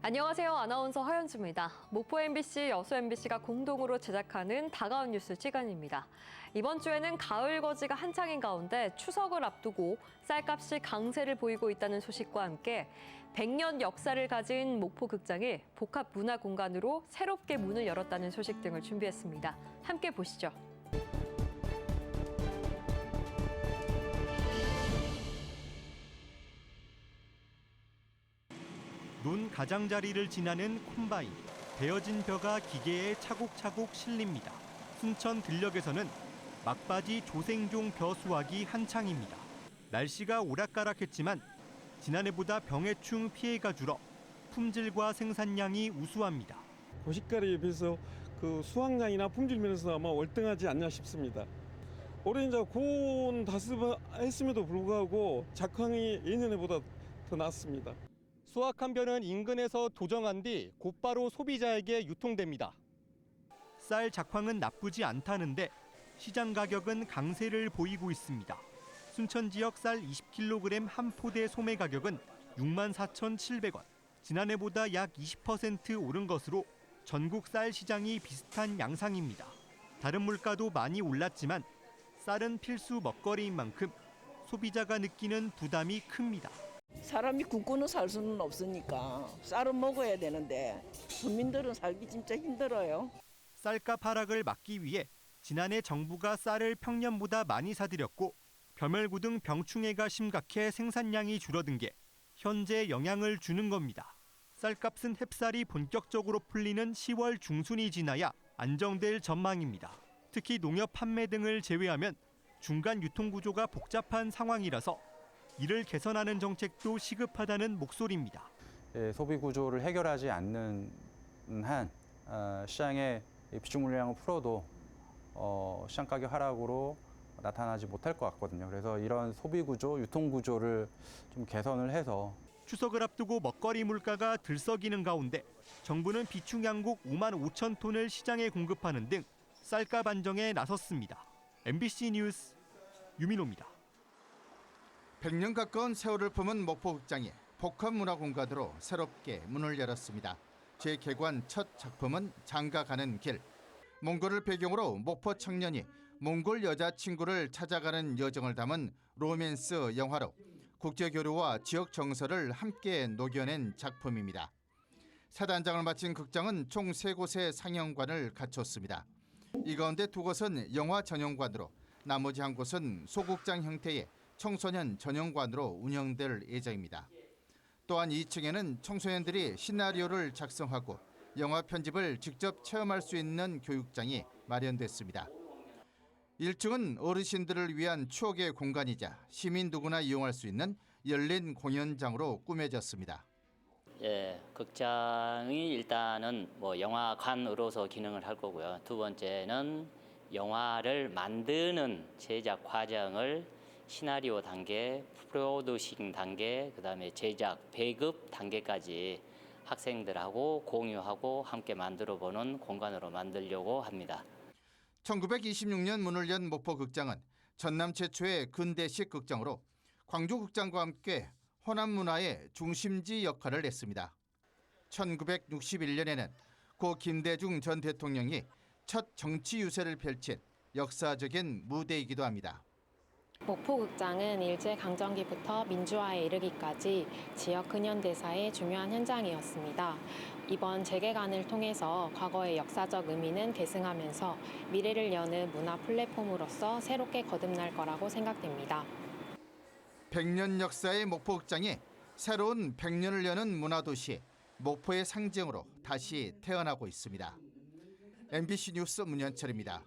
안녕하세요. 아나운서 허연주입니다. 목포 MBC, 여수 MBC가 공동으로 제작하는 다가온 뉴스 시간입니다. 이번 주에는 가을 거지가 한창인 가운데 추석을 앞두고 쌀값이 강세를 보이고 있다는 소식과 함께 100년 역사를 가진 목포 극장이 복합 문화 공간으로 새롭게 문을 열었다는 소식 등을 준비했습니다. 함께 보시죠. 논 가장자리를 지나는 콤바인, 베어진 벼가 기계에 차곡차곡 실립니다. 순천 들녘에서는 막바지 조생종 벼 수확이 한창입니다. 날씨가 오락가락했지만 지난해보다 병해충 피해가 줄어 품질과 생산량이 우수합니다. 고시가리에 비해서 그 수확량이나 품질 면에서 아마 월등하지 않나 싶습니다. 올해 이제 고온 다습했음에도 불구하고 작황이 예년에보다 더 낫습니다. 수확한 벼는 인근에서 도정한 뒤 곧바로 소비자에게 유통됩니다. 쌀 작황은 나쁘지 않다는데 시장 가격은 강세를 보이고 있습니다. 순천 지역 쌀 20kg 한 포대 소매 가격은 64,700원. 지난해보다 약 20% 오른 것으로 전국 쌀 시장이 비슷한 양상입니다. 다른 물가도 많이 올랐지만 쌀은 필수 먹거리인 만큼 소비자가 느끼는 부담이 큽니다. 사람이 굶고는 살 수는 없으니까 쌀은 먹어야 되는데 국민들은 살기 진짜 힘들어요. 쌀값 하락을 막기 위해 지난해 정부가 쌀을 평년보다 많이 사들였고 벼멸구 등 병충해가 심각해 생산량이 줄어든 게 현재 영향을 주는 겁니다. 쌀값은 햅쌀이 본격적으로 풀리는 10월 중순이 지나야 안정될 전망입니다. 특히 농협 판매 등을 제외하면 중간 유통 구조가 복잡한 상황이라서 이를 개선하는 정책도 시급하다는 목소리입니다. 소비 구조를 해결하지 않는 한 시장의 비중 물량을 풀어도 시장 가격 하락으로 나타나지 못할 것 같거든요. 그래서 이런 소비 구조, 유통 구조를 좀 개선을 해서 추석을 앞두고 먹거리 물가가 들썩이는 가운데 정부는 비축 양곡 5만 5천 톤을 시장에 공급하는 등 쌀값 안정에 나섰습니다. MBC 뉴스 유민호입니다. 100년 가까운 세월을 품은 목포극장이 복합문화공간으로 새롭게 문을 열었습니다. 재개관 첫 작품은 장가가는 길. 몽골을 배경으로 목포 청년이 몽골 여자친구를 찾아가는 여정을 담은 로맨스 영화로 국제교류와 지역 정서를 함께 녹여낸 작품입니다. 사단장을 마친 극장은 총 3곳의 상영관을 갖췄습니다. 이 가운데 2곳은 영화 전용관으로 나머지 한 곳은 소극장 형태의 청소년 전용관으로 운영될 예정입니다. 또한 2층에는 청소년들이 시나리오를 작성하고 영화 편집을 직접 체험할 수 있는 교육장이 마련됐습니다. 1층은 어르신들을 위한 추억의 공간이자 시민 누구나 이용할 수 있는 열린 공연장으로 꾸며졌습니다. 극장이 일단은 영화관으로서 기능을 할 거고요. 두 번째는 영화를 만드는 제작 과정을 시나리오 단계, 프로듀싱 단계, 그다음에 제작, 배급 단계까지 학생들하고 공유하고 함께 만들어보는 공간으로 만들려고 합니다. 1926년 문을 연 목포극장은 전남 최초의 근대식 극장으로 광주극장과 함께 호남 문화의 중심지 역할을 했습니다. 1961년에는 고 김대중 전 대통령이 첫 정치 유세를 펼친 역사적인 무대이기도 합니다. 목포극장은 일제강점기부터 민주화에 이르기까지 지역 근현대사의 중요한 현장이었습니다. 이번 재개관을 통해서 과거의 역사적 의미는 계승하면서 미래를 여는 문화 플랫폼으로서 새롭게 거듭날 거라고 생각됩니다. 100년 역사의 목포극장이 새로운 100년을 여는 문화도시 목포의 상징으로 다시 태어나고 있습니다. MBC 뉴스 문현철입니다.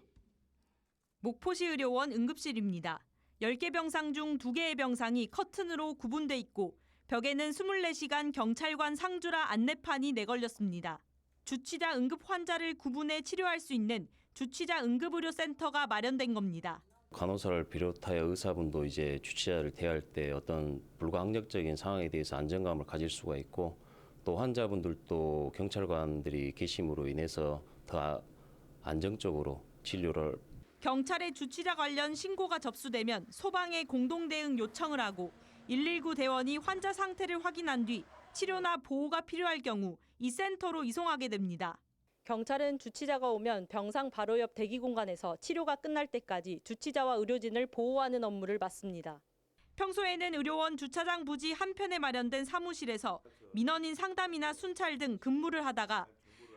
목포시 의료원 응급실입니다. 10개 병상 중 2개의 병상이 커튼으로 구분돼 있고 벽에는 24시간 경찰관 상주라 안내판이 내걸렸습니다. 주치자 응급 환자를 구분해 치료할 수 있는 주치자 응급의료센터가 마련된 겁니다. 간호사를 비롯하여 의사분도 이제 주치자를 대할 때 어떤 불가항력적인 상황에 대해서 안정감을 가질 수가 있고 또 환자분들도 경찰관들이 계심으로 인해서 더 안정적으로 진료를 경찰의 주치자 관련 신고가 접수되면 소방에 공동대응 요청을 하고 119 대원이 환자 상태를 확인한 뒤 치료나 보호가 필요할 경우 이 센터로 이송하게 됩니다. 경찰은 주치자가 오면 병상 바로 옆 대기 공간에서 치료가 끝날 때까지 주치자와 의료진을 보호하는 업무를 맡습니다. 평소에는 의료원 주차장 부지 한편에 마련된 사무실에서 민원인 상담이나 순찰 등 근무를 하다가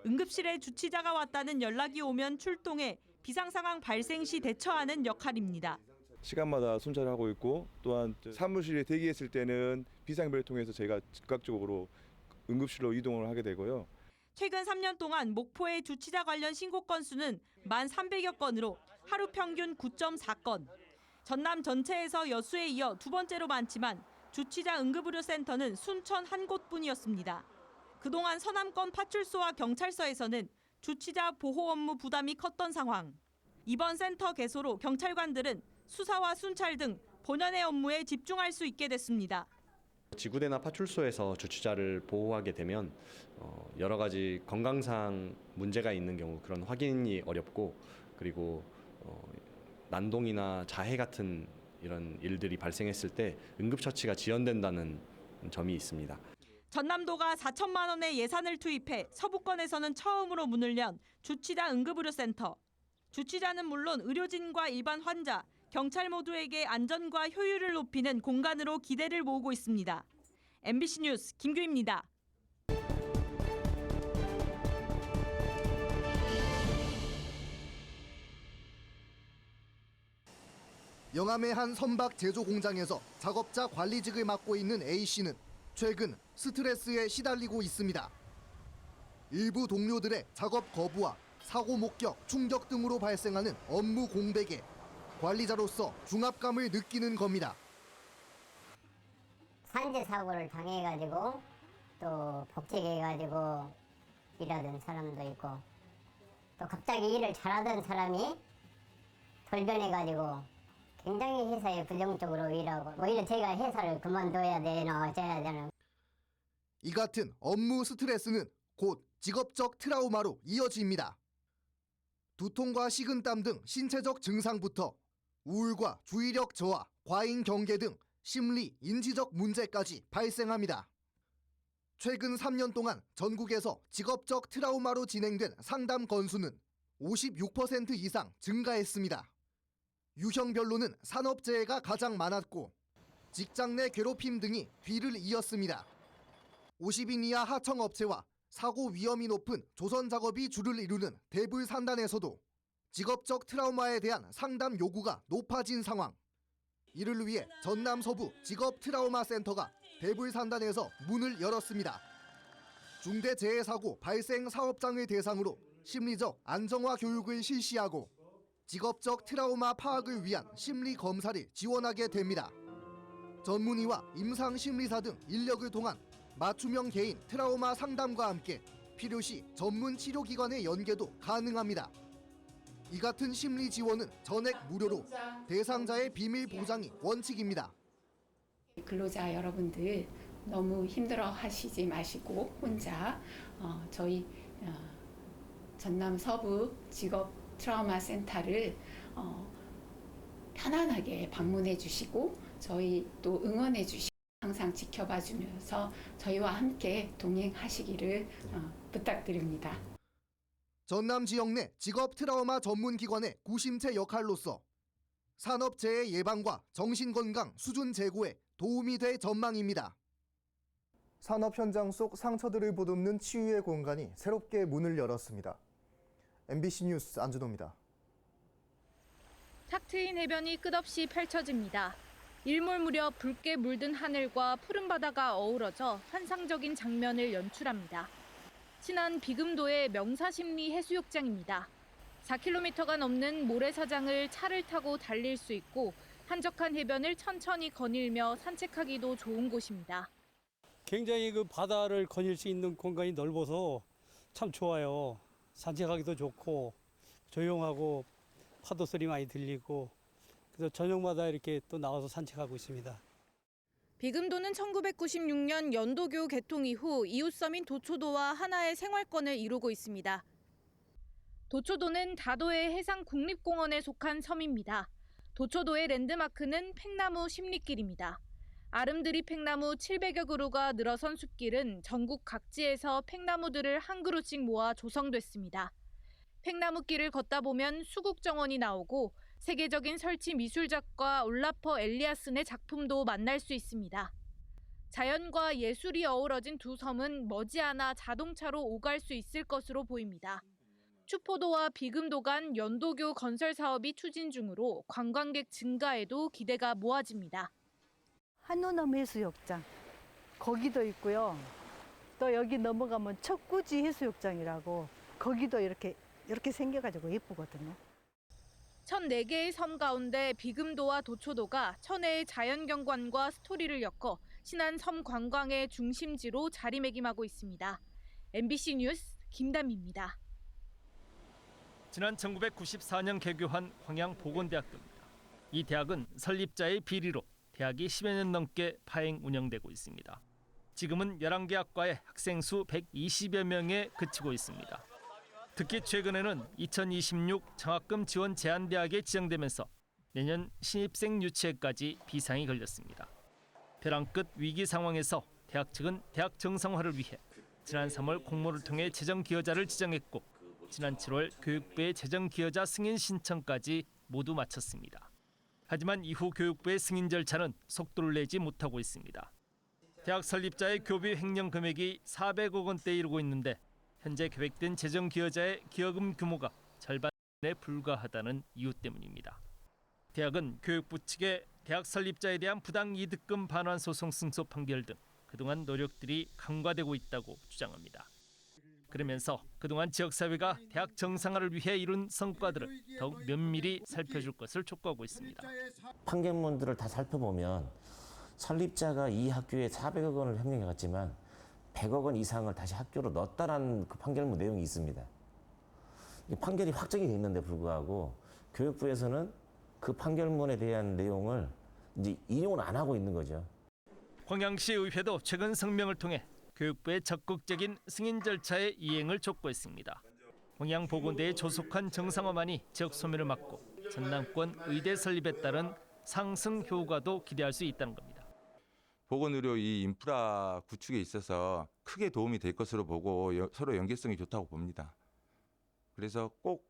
응급실에 주치자가 왔다는 연락이 오면 출동해 비상상황 발생 시 대처하는 역할입니다. 시간마다 순찰을 하고 있고 또한 사무실에 대기했을 때는 비상벨을 통해서 저희가 즉각적으로 응급실로 이동을 하게 되고요. 최근 3년 동안 목포의 주치자 관련 신고 건수는 1,300여 건으로 하루 평균 9.4건. 전남 전체에서 여수에 이어 두 번째로 많지만 주치자 응급의료센터는 순천 한 곳뿐이었습니다. 그동안 서남권 파출소와 경찰서에서는 주치자 보호 업무 부담이 컸던 상황. 이번 센터 개소로 경찰관들은 수사와 순찰 등 본연의 업무에 집중할 수 있게 됐습니다. 지구대나 파출소에서 주치자를 보호하게 되면 여러 가지 건강상 문제가 있는 경우 그런 확인이 어렵고 그리고 난동이나 자해 같은 이런 일들이 발생했을 때 응급처치가 지연된다는 점이 있습니다. 전남도가 4천만 원의 예산을 투입해 서부권에서는 처음으로 문을 연 주치자 응급의료센터. 주치자는 물론 의료진과 일반 환자, 경찰 모두에게 안전과 효율을 높이는 공간으로 기대를 모으고 있습니다. MBC 뉴스 김규희입니다. 영암의 한 선박 제조 공장에서 작업자 관리직을 맡고 있는 A씨는 최근 스트레스에 시달리고 있습니다. 일부 동료들의 작업 거부와 사고 목격, 충격 등으로 발생하는 업무 공백에 관리자로서 중압감을 느끼는 겁니다. 산재 사고를 당해가지고 또 복직해가지고 일하던 사람도 있고 또 갑자기 일을 잘하던 사람이 돌변해가지고 굉장히 회사에 부정적으로 일하고 오히려 제가 회사를 그만둬야 되나 어쩌야 되나. 이 같은 업무 스트레스는 곧 직업적 트라우마로 이어집니다. 두통과 식은땀 등 신체적 증상부터 우울과 주의력 저하, 과잉 경계 등 심리, 인지적 문제까지 발생합니다. 최근 3년 동안 전국에서 직업적 트라우마로 진행된 상담 건수는 56% 이상 증가했습니다. 유형별로는 산업재해가 가장 많았고 직장 내 괴롭힘 등이 뒤를 이었습니다. 50인 이하 하청업체와 사고 위험이 높은 조선 작업이 주를 이루는 대불산단에서도 직업적 트라우마에 대한 상담 요구가 높아진 상황. 이를 위해 전남 서부 직업 트라우마 센터가 대불산단에서 문을 열었습니다. 중대재해사고 발생 사업장을 대상으로 심리적 안정화 교육을 실시하고 직업적 트라우마 파악을 위한 심리 검사를 지원하게 됩니다. 전문의와 임상심리사 등 인력을 통한 맞춤형 개인 트라우마 상담과 함께 필요시 전문 치료기관의 연계도 가능합니다. 이 같은 심리 지원은 전액 무료로 대상자의 비밀 보장이 원칙입니다. 근로자 여러분들 너무 힘들어 하시지 마시고 혼자 저희 전남 서부 직업 트라우마 센터를 편안하게 방문해 주시고 저희 또 응원해 주시고 항상 지켜봐 주면서 저희와 함께 동행하시기를 부탁드립니다. 전남 지역 내 직업 트라우마 전문기관의 구심체 역할로서 산업재해 예방과 정신건강 수준 제고에 도움이 될 전망입니다. 산업 현장 속 상처들을 보듬는 치유의 공간이 새롭게 문을 열었습니다. MBC 뉴스 안준호입니다. 탁 트인 해변이 끝없이 펼쳐집니다. 일몰 무렵 붉게 물든 하늘과 푸른 바다가 어우러져 환상적인 장면을 연출합니다. 친한 비금도의 명사심리 해수욕장입니다. 4km가 넘는 모래사장을 차를 타고 달릴 수 있고 한적한 해변을 천천히 거닐며 산책하기도 좋은 곳입니다. 굉장히 그 바다를 거닐 수 있는 공간이 넓어서 참 좋아요. 산책하기도 좋고 조용하고 파도 소리 많이 들리고 그래서 저녁마다 이렇게 또 나와서 산책하고 있습니다. 비금도는 1996년 연도교 개통 이후 이웃섬인 도초도와 하나의 생활권을 이루고 있습니다. 도초도는 다도해 해상국립공원에 속한 섬입니다. 도초도의 랜드마크는 팽나무 십리길입니다. 아름드리 팽나무 700여 그루가 늘어선 숲길은 전국 각지에서 팽나무들을 한 그루씩 모아 조성됐습니다. 팽나무길을 걷다 보면 수국정원이 나오고 세계적인 설치 미술작가 올라퍼 엘리아슨의 작품도 만날 수 있습니다. 자연과 예술이 어우러진 두 섬은 머지않아 자동차로 오갈 수 있을 것으로 보입니다. 추포도와 비금도 간 연도교 건설 사업이 추진 중으로 관광객 증가에도 기대가 모아집니다. 한노남 해수욕장 거기도 있고요. 또 여기 넘어가면 척구지 해수욕장이라고 거기도 이렇게 생겨가지고 예쁘거든요. 1,004개의 섬 가운데 비금도와 도초도가 천혜의 자연경관과 스토리를 엮어 신안 섬 관광의 중심지로 자리매김하고 있습니다. MBC 뉴스 김담희입니다. 지난 1994년 개교한 황양보건대학교입니다. 이 대학은 설립자의 비리로 대학이 10여 년 넘게 파행 운영되고 있습니다. 지금은 11개 학과의 학생 수 120여 명에 그치고 있습니다. 특히 최근에는 2026 장학금 지원 제한대학에 지정되면서 내년 신입생 유치에까지 비상이 걸렸습니다. 벼랑 끝 위기 상황에서 대학 측은 대학 정상화를 위해 지난 3월 공모를 통해 재정 기여자를 지정했고 지난 7월 교육부의 재정 기여자 승인 신청까지 모두 마쳤습니다. 하지만 이후 교육부의 승인 절차는 속도를 내지 못하고 있습니다. 대학 설립자의 교비 횡령 금액이 400억 원대에 이르고 있는데 현재 계획된 재정 기여자의 기여금 규모가 절반에 불과하다는 이유 때문입니다. 대학은 교육부 측에 대학 설립자에 대한 부당 이득금 반환 소송 승소 판결 등 그동안 노력들이 간과되고 있다고 주장합니다. 그러면서 그동안 지역사회가 대학 정상화를 위해 이룬 성과들을 더욱 면밀히 살펴줄 것을 촉구하고 있습니다. 판결문들을 다 살펴보면 설립자가 이 학교에 400억 원을 횡령해갔지만 100억 원 이상을 다시 학교로 넣었다라는 그 판결문 내용이 있습니다. 이 판결이 확정이 됐는데 불구하고 교육부에서는 그 판결문에 대한 내용을 이제 인용을 안 하고 있는 거죠. 광양시 의회도 최근 성명을 통해 교육부의 적극적인 승인 절차의 이행을 촉구했습니다. 광양보건대에 조속한 정상화만이 지역 소멸을 막고 전남권 의대 설립에 따른 상승 효과도 기대할 수 있다는 겁니다. 보건의료 이 인프라 구축에 있어서 크게 도움이 될 것으로 보고 서로 연계성이 좋다고 봅니다. 그래서 꼭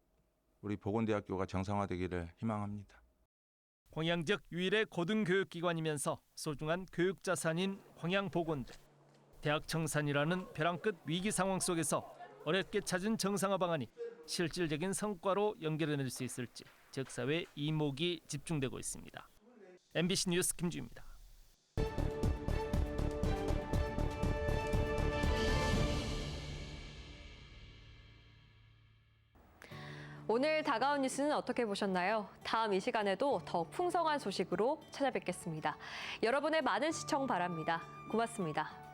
우리 보건대학교가 정상화되기를 희망합니다. 광양 지역 유일의 고등교육기관이면서 소중한 교육자산인 광양보건대. 대학 청산이라는 벼랑 끝 위기 상황 속에서 어렵게 찾은 정상화 방안이 실질적인 성과로 연결해낼 수 있을지 지역사회 이목이 집중되고 있습니다. MBC 뉴스 김주입니다. 오늘 다가온 뉴스는 어떻게 보셨나요? 다음 이 시간에도 더 풍성한 소식으로 찾아뵙겠습니다. 여러분의 많은 시청 바랍니다. 고맙습니다.